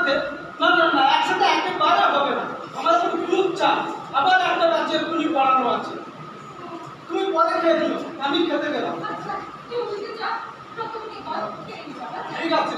একসাথে? না না না, একসাথে একেবারে হবে না। আমার এখন খুব চাপ, আবার একটা রাজ্যে এক্ষুনি পড়ানো আছে। তুমি পরে খেয়ে দিও, আমি খেতে গেলাম। ঠিক আছে।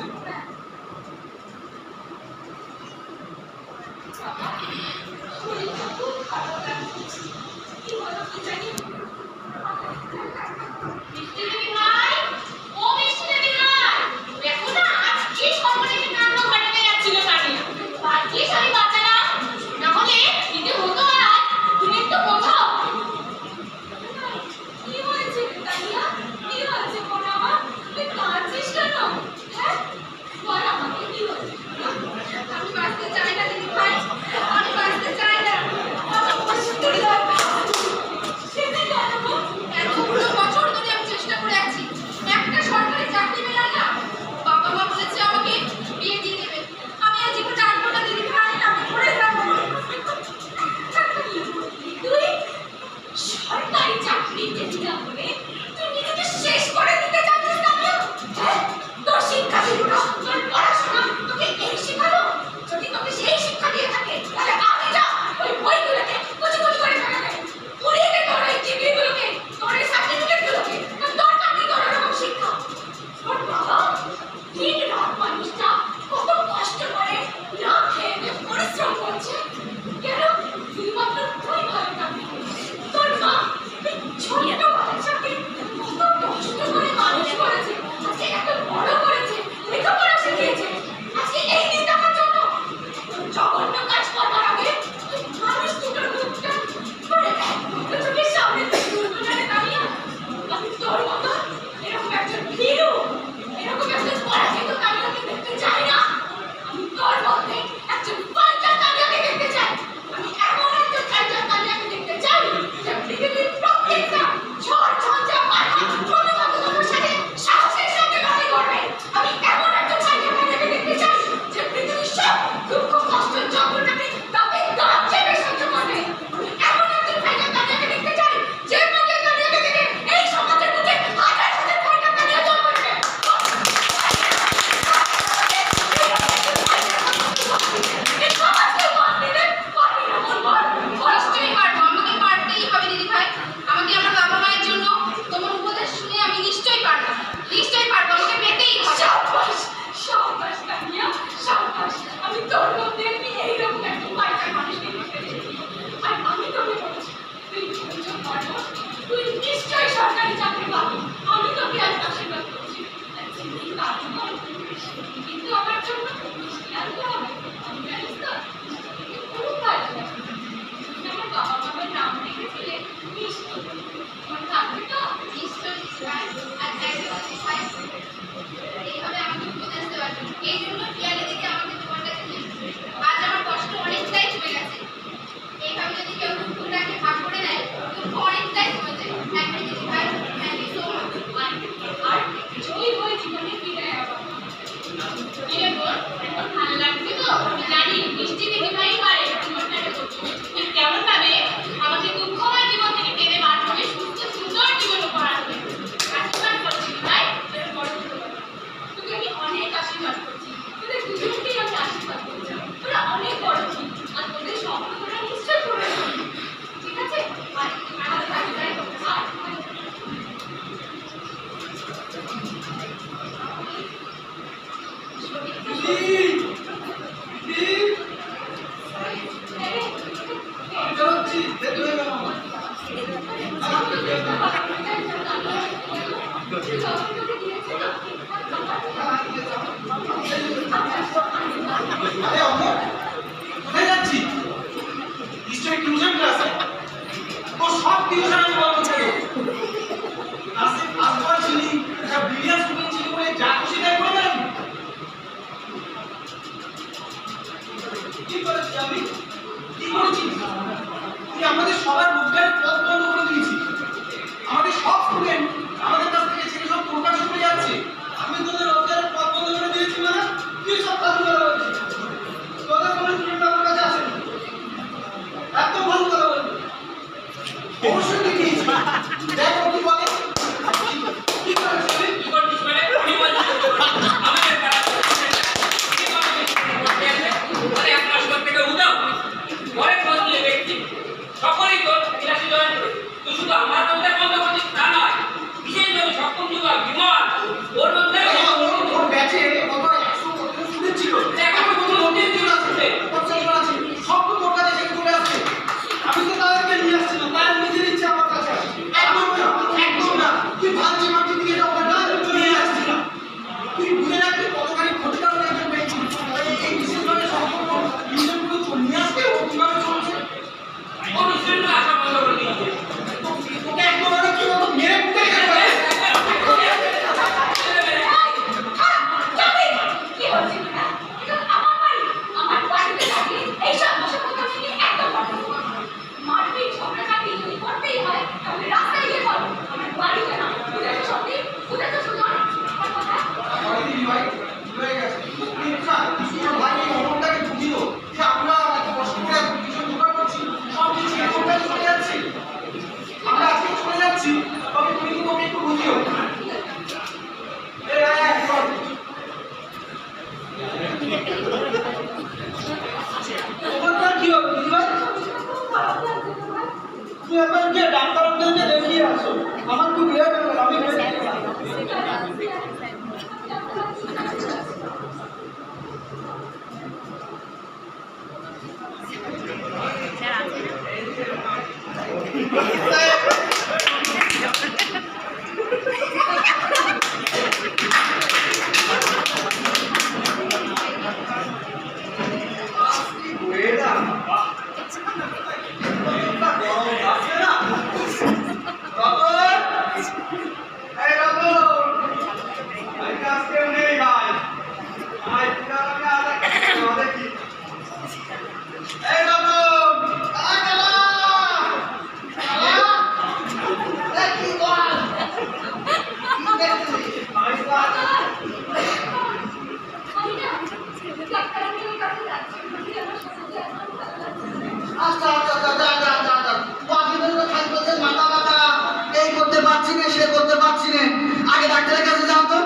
ডাক্তারের কাছে যাও তো,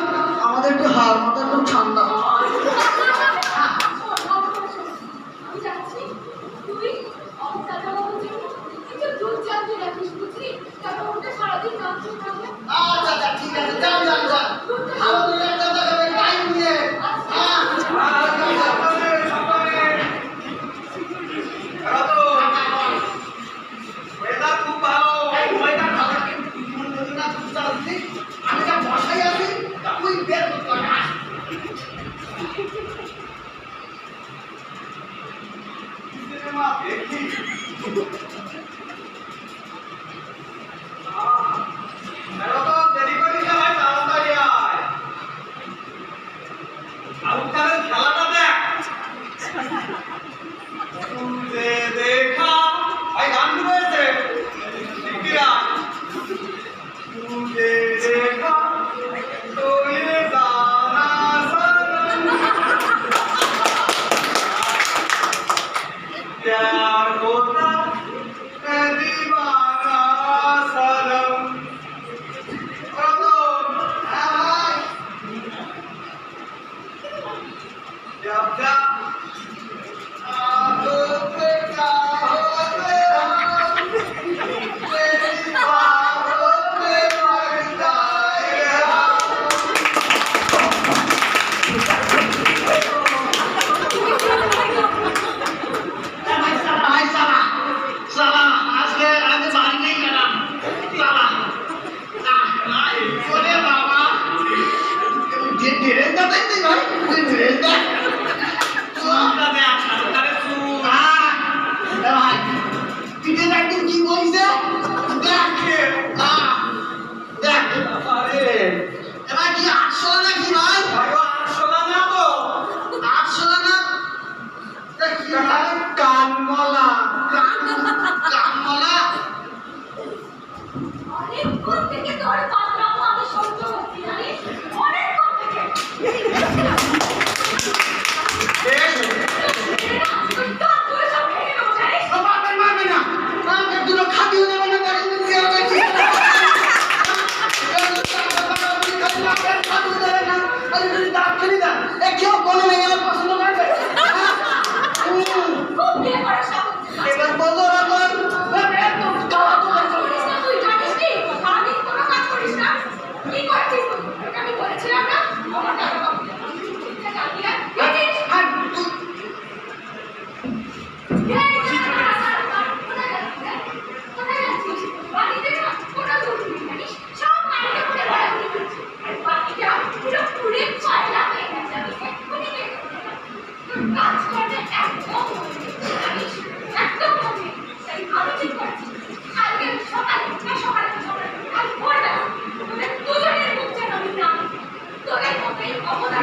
আমাদের একটু হাওয়া মাথা একটু ঠান্ডা। আমি যাচ্ছি, তুই অবস্থাটা বুঝি একটু দুধ জানতে রাখিস বুঝলি, কারণ ওটা সারাদিন নাচতে থাকবে। আচ্ছা আচ্ছা ঠিক আছে, যাও যাও যাও। ভালো করে একটা দেখাবে টাইম দিয়ে। হ্যাঁ আমি যা বসাই আছি তুই বের করতে হবে। খেলাটা দেখ तुझे देखा भाई गान শুনেছে শিগগিরা तुझे देखा तो ये जाना सनम प्यार होता है दीवाना सनम जब जब অনেকক্ষণ থেকে তোর বাদরামো আমি সহ্য করছি জানিস, অনেকক্ষণ থেকে। কেউ বলে নেই আমার পছন্দ করবে। খুব বিয়ে করার শখ হচ্ছে। এবার বলো রকম তুই জানিস কি সারাদিন কোনো কাজ করিস না, কি করছিস তুই? তোকে আমি বলেছিলাম না আমার টাকা কম দে। ঠিক আছে, জানিস? কোথায় যাচ্ছিস? বাড়িতে না কোনো দূর নেই জানিস, সব বাড়িতে ঘুরে বেড়াচ্ছি করছিস। আর বাকিটা পুরো পুড়ে কয়লা হয়ে গেছে, আমি এক্ষুনি বের করে দেবো। তোর কাজ করতে একদম মন নেই, জানিস? একদম মন নেই। তাই আমি ঠিক করছি, কালকে সকালে কাল ভোরবেলা তোদের দুজনের মুখ যেন আমি না দেখি। তোদের মতোই অবদান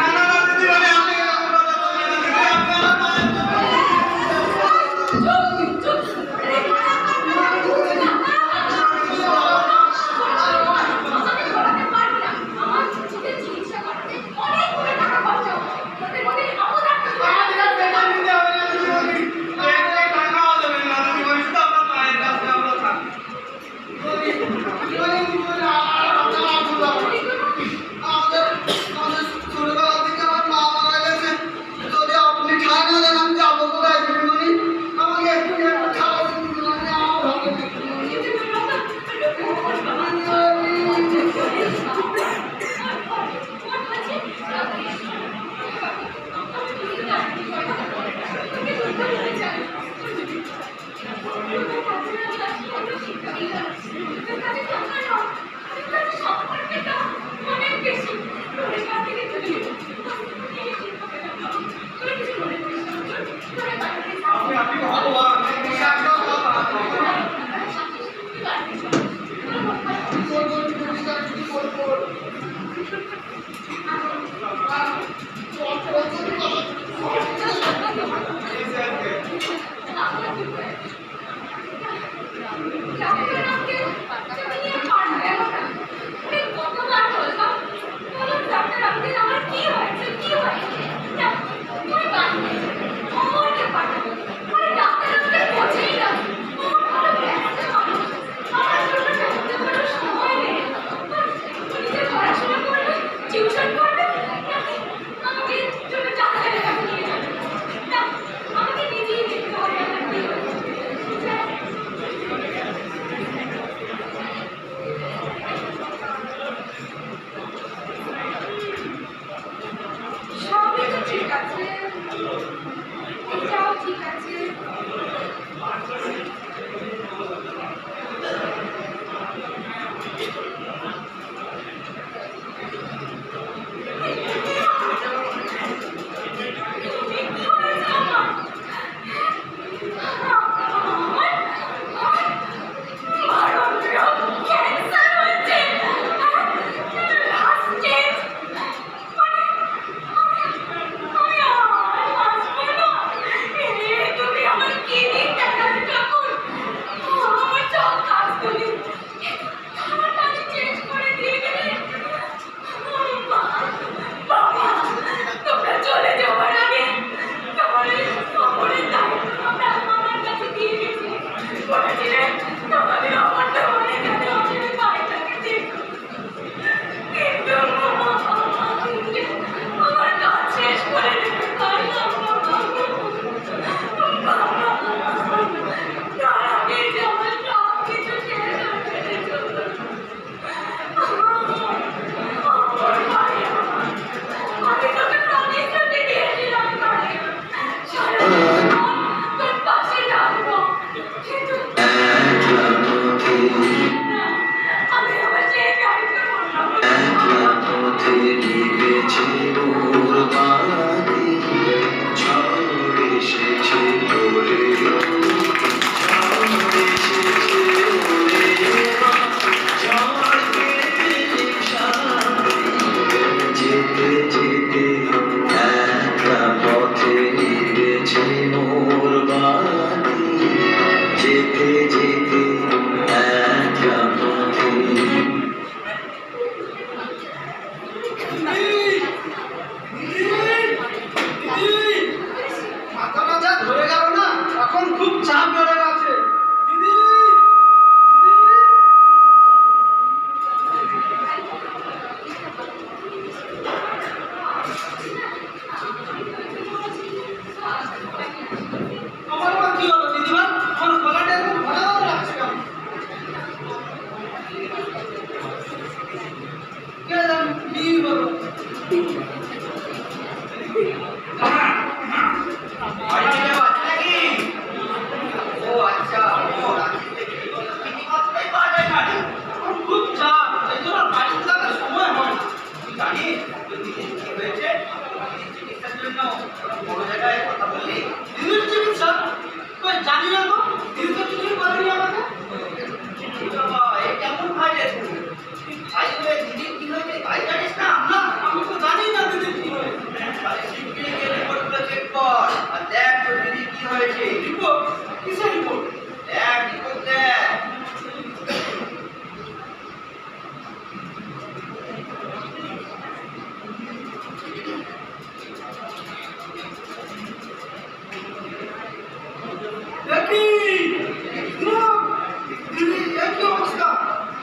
পড়াশোনা করে এসেছে মোর বাড়ি, ঝড় এসেছে ওরে ঝড় এসেছে ওরে ঝড় পেলে শান্তি, যেতে যেতে একটা পথে নিয়েছে মোর বাড়ি, যেতে যেতে একটা পথে। মাথা মাথা ধরে গেল না, এখন খুব চাপ বেড়ে গেছে। দিদি আমার আবার কি হলো দিদিমা? আমার গলাটা এখন ভালো ভালো লাগছে কেন? কে জানে কি হলো? বাড়ি থেকে বাজে নাকি? ও আচ্ছা, ও রাত্রিতে কি মাত্রাই পাওয়া যায় না রে। এখন খুব চাপ, এই জন্য বাড়িতে থাকার সময় হয় না। তুই জানিস তোর দিদির কি হয়েছে? দিদির চিকিৎসার জন্য ওরা বড় জায়গায় কথা বললি? দিদির চিকিৎসা? কই জানি না তো, দিদি তো কিছুই বলেনি আমাকে। এই বাবা, এই কেমন ভাই রে তুই? তুই ভাই হয়ে দিদির কি হয়েছে ভাই জানিস না? না, আমি তো জানি না দিদির কি হয়েছে। তাহলে শিগগিরই গিয়ে রিপোর্টগুলো চেক কর আর দেখ তোর দিদির কি হয়েছে। রিপোর্ট? কিসের রিপোর্ট? দেখ রিপোর্ট দেখ। দেখি না, দিদির একই অবস্থা।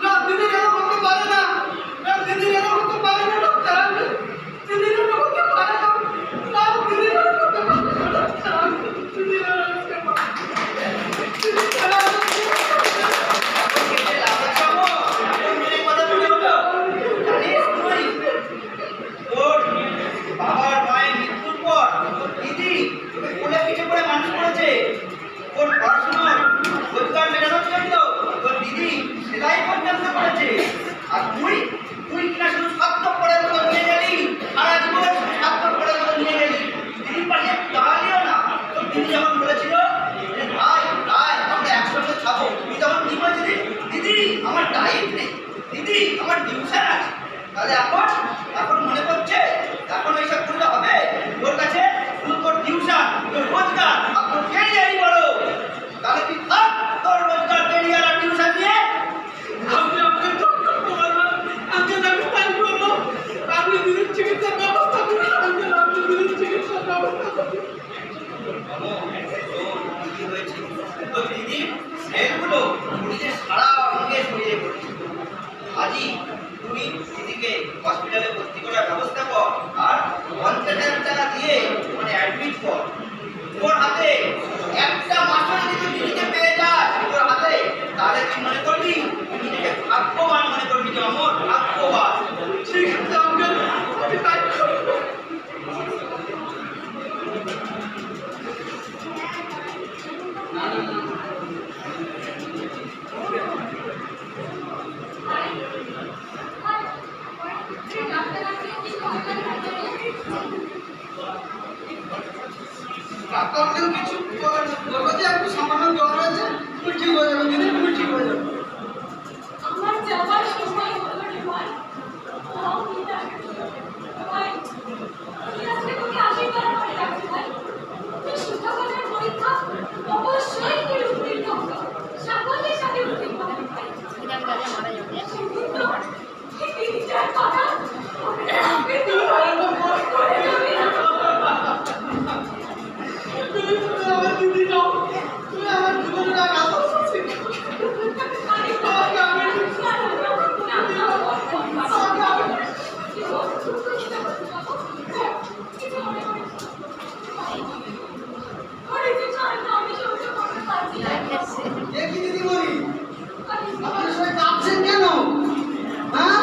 না, দিদির এরকম হতে পারে না। না, দিদির এরকম হতে পারে না ডাক্তার। দিদির এরকম হতে পারে না। না, দিদির এরকম হতে পারে না ডাক্তার। দিদির এরকম হতে পারে না। দিদির এরকম হতে পারে না। তোকে লাগাচ্ছ গো? এখন মনে কথা মনে হলো? জানিস তুই তোর বাবার মায়ের মৃত্যুর পর তোর দিদি তোকে কোলে পিঠে করে মানুষ করেছে। তোর পড়াশোনার রোজগার মেটানোর জন্য তোর দিদি সেলাই পর্যন্ত করেছে। আর তুই তুই কিনা শুধু স্বার্থপরের মতো নিয়ে গেলি, সারা জীবন স্বার্থপরের মতো নিয়ে গেলি। দিদির পাশে একটু দাঁড়ালিও না। তোর দিদি যখন বলেছিল যে ভাই ভাই আমরা একসঙ্গে খাবো, তুই তখন কি বলছিলি? দিদি আমার ডায়েট নেই, দিদি আমার টিউশন আছে। তাহলে এখন মনে পড়ছে এখন এইসব করলে হবে? তোর কাছে শুধু তোর টিউশন, তোর রোজগার আর তোর ক্যারিয়ারই বড়। তাহলে তুই থাক তোর রোজগার, ক্যারিয়ার আর টিউশন নিয়ে। আমি আপনাকে ডক্টর বলবো, আজকে আমি তাই বলবো। আপনি দিদির চিকিৎসার ব্যবস্থা করুন। আপনি দিদির চিকিৎসার ব্যবস্থা করুন। কি হয়েছে? তোর দিদির সেলগুলো শরীরের সারা অঙ্গে ছড়িয়ে পড়েছে। আজই তুমি দিদিকে হসপিটালে ভর্তি করার ব্যবস্থা কর আর 50,000 টাকা দিয়ে মানে অ্যাডমিট কর। তোর হাতে একটা মাসও যদি তুই দিদিকে পেয়ে যাস তোর হাতে, তাহলে তুই মনে করবি তুই নিজেকে ভাগ্যবান মনে করবি, যে অমর ভাগ্যবান। ঠিক আছে আঙ্কেল, আমি তাই করবো। ডাক্তারকেও কিছু বলবো যে একটু সামান্য জ্বর হয়েছে, তুমি ঠিক হয়ে যাবে দিদি, তুমি ঠিক হয়ে যাবে। আমার যাওয়ার সময় হলো রে ভাই। তাও বিদায়। ভাই, আমি আজকে তোকে আশীর্বাদ করে রাখছি ভাই। তুই শিক্ষকতার পরীক্ষা অবশ্যই তুই উত্তীর্ণ হবে। সাফল্যের সাথে উত্তীর্ণ হবে ভাই। কিন্তু এই দিদিটার কথা আমি তুই হয়তো মন করে যাবি না। তুমি আমার দিদি নাও, তুমি আমার জীবনের এক আদর্শ শিক্ষক। আমি তোমাকে আমি দেখি দিদিমণি, আপনি সবাই কাঁদছেন কেন? হ্যাঁ,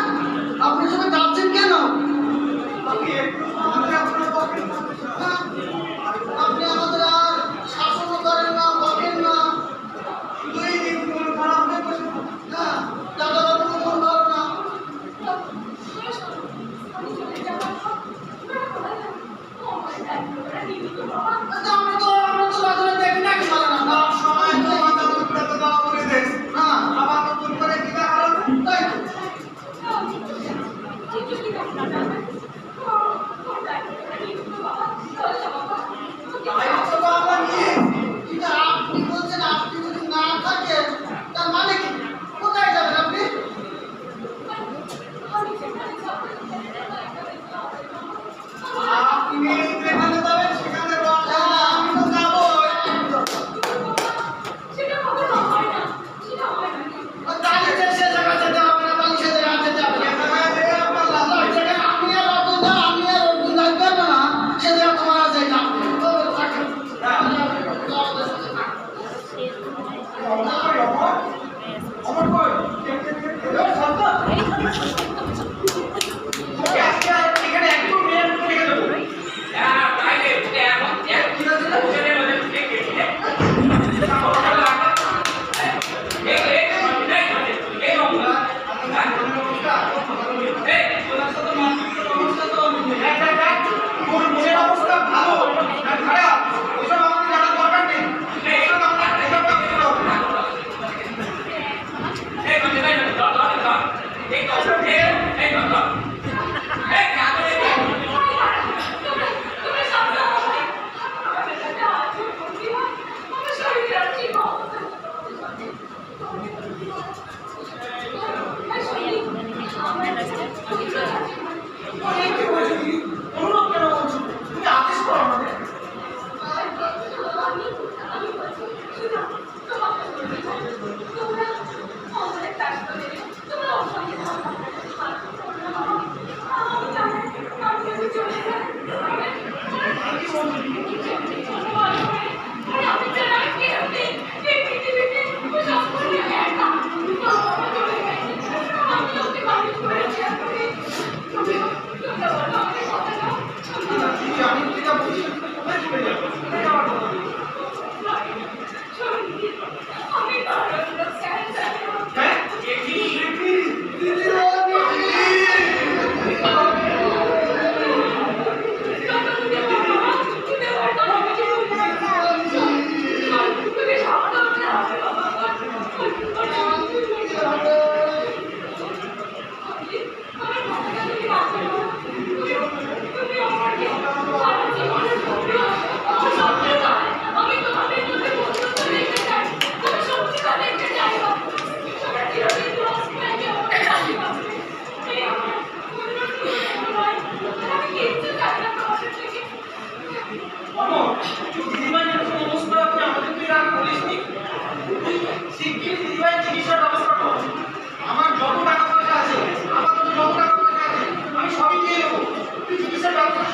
আপনি সবাই কাঁদছেন কেন? আপনি একটু আমাদের আপনার বকেন না। হ্যাঁ? আপনি আমাদের আর শাসনও করেন না, বকেন না। দুই দিন মন খারাপ হয়ে বসে থাকেন। হ্যাঁ, দাদা বাবু মন ভালো না। আমি চলে যাওয়ার পর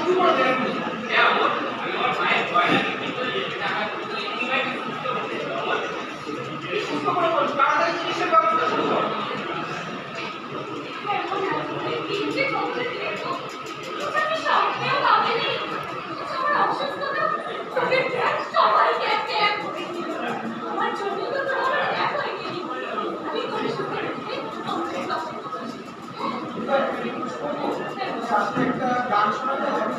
শুধু করে দেবেন সুস্থ করে বলুন তাড়াতাড়ি চিকিৎসার ব্যবস্থা শুরু করুন একটা গান শোনাতে হবে